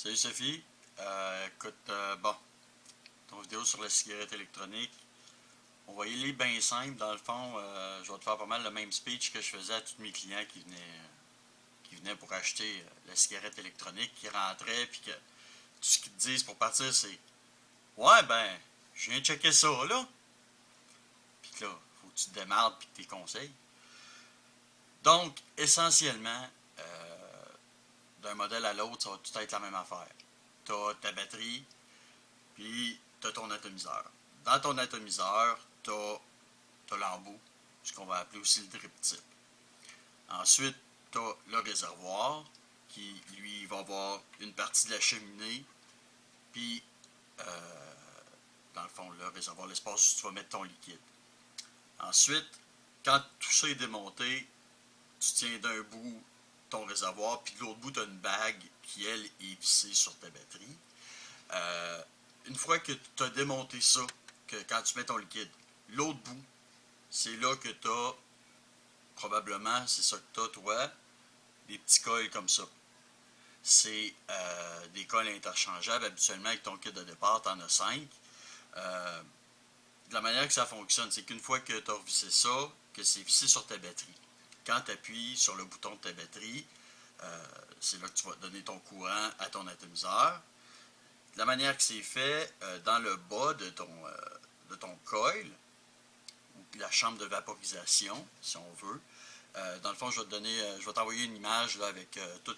Salut Sophie. Écoute, bon, ton vidéo sur la cigarette électronique, on va y aller bien simple. Dans le fond, je vais te faire pas mal le même speech que je faisais à tous mes clients qui venaient pour acheter la cigarette électronique, qui rentraient, puis que tout ce qu'ils te disent pour partir, c'est ouais, ben, je viens checker ça, là. Puis que là, faut que tu te démarres, puis que tu conseils. Donc, essentiellement, d'un modèle à l'autre, ça va tout être la même affaire. Tu as ta batterie, puis tu as ton atomiseur. Dans ton atomiseur, tu as l'embout, ce qu'on va appeler aussi le drip tip. Ensuite, tu as le réservoir, qui lui va avoir une partie de la cheminée, puis dans le fond, le réservoir, l'espace où tu vas mettre ton liquide. Ensuite, quand tout ça est démonté, tu tiens d'un bout ton réservoir, puis de l'autre bout, tu as une bague qui, elle, est vissée sur ta batterie. Une fois que tu as démonté ça, que quand tu mets ton liquide, l'autre bout, c'est là que tu as, probablement, c'est ça que tu as, toi, des petits coils comme ça. C'est des coils interchangeables. Habituellement, avec ton kit de départ, tu en as 5. De la manière que ça fonctionne, c'est qu'une fois que tu as revissé ça, que c'est vissé sur ta batterie, quand tu appuies sur le bouton de ta batterie, c'est là que tu vas donner ton courant à ton atomiseur. De la manière que c'est fait, dans le bas de ton coil, ou la chambre de vaporisation, si on veut, dans le fond, je vais t'envoyer une image là, avec tout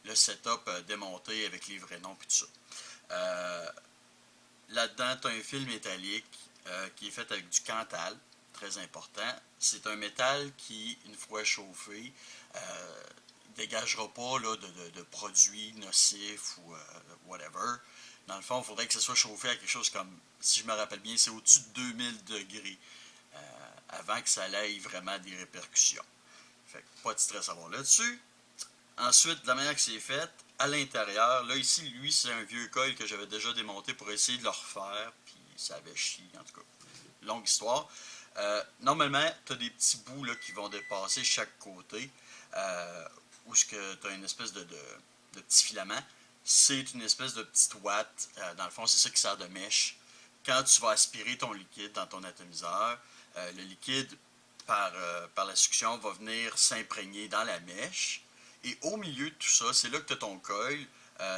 le setup démonté avec les vrais noms et tout ça. Là-dedans, tu as un fil métallique qui est fait avec du Cantal, très important. C'est un métal qui, une fois chauffé, dégagera pas là, de produits nocifs ou whatever. Dans le fond, il faudrait que ce soit chauffé à quelque chose comme, si je me rappelle bien, c'est au-dessus de 2000 degrés avant que ça ait vraiment des répercussions. Fait que pas de stress à avoir là-dessus. Ensuite, de la manière que c'est fait, à l'intérieur, là ici, lui, c'est un vieux coil que j'avais déjà démonté pour essayer de le refaire, puis ça avait chié, en tout cas. Longue histoire. Normalement, tu as des petits bouts là, qui vont dépasser chaque côté, où tu as une espèce de petit filament. C'est une espèce de petite ouate. Dans le fond, c'est ça qui sert de mèche. Quand tu vas aspirer ton liquide dans ton atomiseur, le liquide, par la succion, va venir s'imprégner dans la mèche. Et au milieu de tout ça, c'est là que tu as ton coil.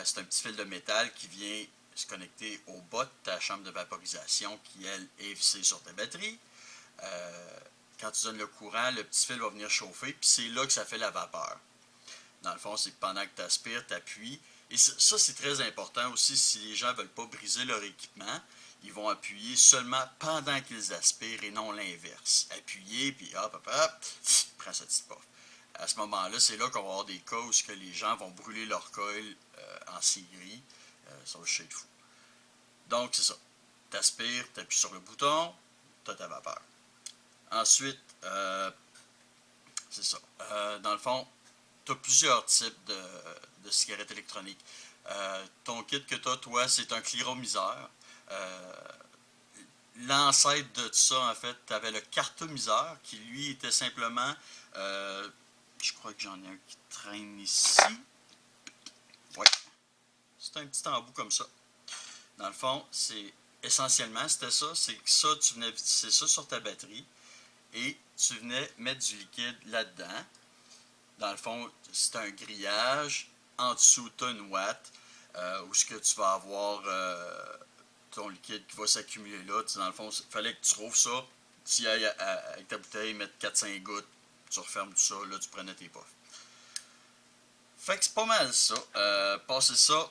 C'est un petit fil de métal qui vient se connecter au bas de ta chambre de vaporisation qui, elle, est vissée sur ta batterie. Quand tu donnes le courant, le petit fil va venir chauffer, puis c'est là que ça fait la vapeur. Dans le fond, c'est que pendant que tu aspires, tu appuies. Et ça, c'est très important aussi si les gens ne veulent pas briser leur équipement. Ils vont appuyer seulement pendant qu'ils aspirent et non l'inverse. Appuyer, puis hop, hop, hop, prends cette petite puff. À ce moment-là, c'est là qu'on va avoir des cas où que les gens vont brûler leur coil en série. Ça va chier de fou. Donc, c'est ça. T'aspires, t'appuies sur le bouton, t'as ta vapeur. Ensuite, c'est ça. Dans le fond, tu as plusieurs types de cigarettes électroniques. Ton kit que tu as, toi, c'est un cliromiseur. L'ancêtre de ça, en fait, tu avais le cartomiseur qui, lui, était simplement... je crois que j'en ai un qui traîne ici. Ouais. C'est un petit embout comme ça. Dans le fond, c'est essentiellement, c'était ça. C'est que ça, tu venais visser ça sur ta batterie et tu venais mettre du liquide là-dedans. Dans le fond, c'est un grillage. En dessous, tu as une ouate où ce que tu vas avoir ton liquide qui va s'accumuler là. Dans le fond, il fallait que tu trouves ça. Tu y ailles avec ta bouteille, mettre 4-5 gouttes, tu refermes tout ça, là, tu prenais tes puffs. Fait que c'est pas mal ça. Passer ça,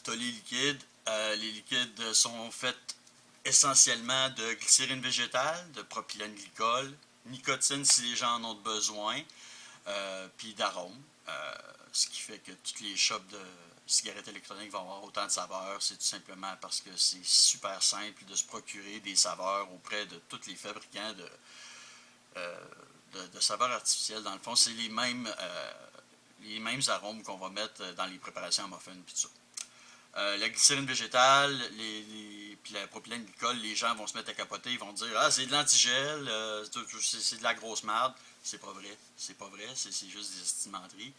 tu as les liquides. Les liquides sont faits essentiellement de glycérine végétale, de propylène glycol, nicotine si les gens en ont besoin, puis d'arômes. Ce qui fait que toutes les shops de cigarettes électroniques vont avoir autant de saveurs. C'est tout simplement parce que c'est super simple de se procurer des saveurs auprès de tous les fabricants de saveurs artificielles. Dans le fond, c'est les mêmes arômes qu'on va mettre dans les préparations à muffins et tout ça. La glycérine végétale, puis la propylène glycol, les gens vont se mettre à capoter, ils vont dire « Ah, c'est de l'antigel, c'est de la grosse merde. » C'est pas vrai, c'est juste des estimenteries.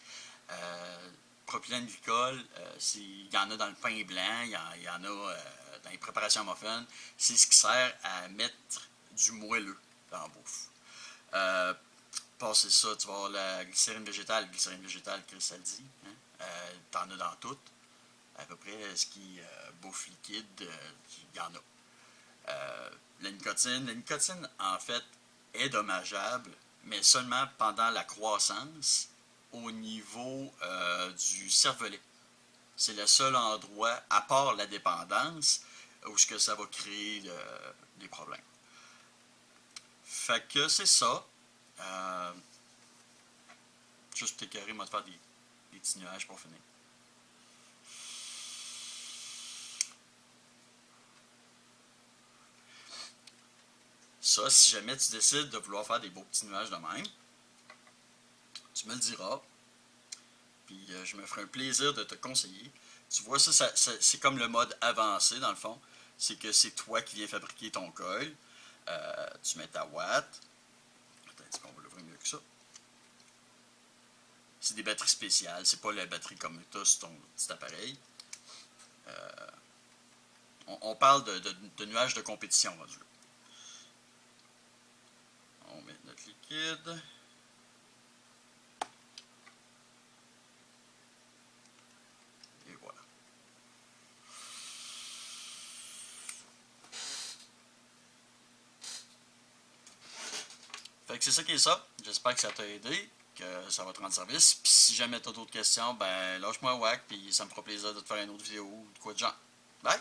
plein de glycol. Il y en a dans le pain blanc, il y en a dans les préparations à muffins. C'est ce qui sert à mettre du moelleux dans la bouffe. Passer ça, tu vas avoir la glycérine végétale. Glycérine végétale, Chris, ça le dit. Hein? T'en as dans tout. À peu près, ce qui bouffe liquide, il y en a. La nicotine, en fait, est dommageable, mais seulement pendant la croissance au niveau du cervelet. C'est le seul endroit, à part la dépendance, où ce que ça va créer des problèmes. Fait que c'est ça. Juste t'écœurer, moi, de faire des petits nuages pour finir. Ça, si jamais tu décides de vouloir faire des beaux petits nuages de même, tu me le diras. Puis je me ferai un plaisir de te conseiller. Tu vois, ça c'est comme le mode avancé, dans le fond. C'est que c'est toi qui viens fabriquer ton coil. Tu mets ta watt. Attends, est-ce qu'on va l'ouvrir mieux que ça? C'est des batteries spéciales. C'est pas la batterie comme tu as sur ton petit appareil. On parle de nuages de compétition rendu là. On met notre liquide. Et voilà. Fait que c'est ça qui est ça. J'espère que ça t'a aidé, que ça va te rendre service. Puis si jamais t'as d'autres questions, ben lâche-moi un whack, puis ça me fera plaisir de te faire une autre vidéo ou de quoi de genre. Bye!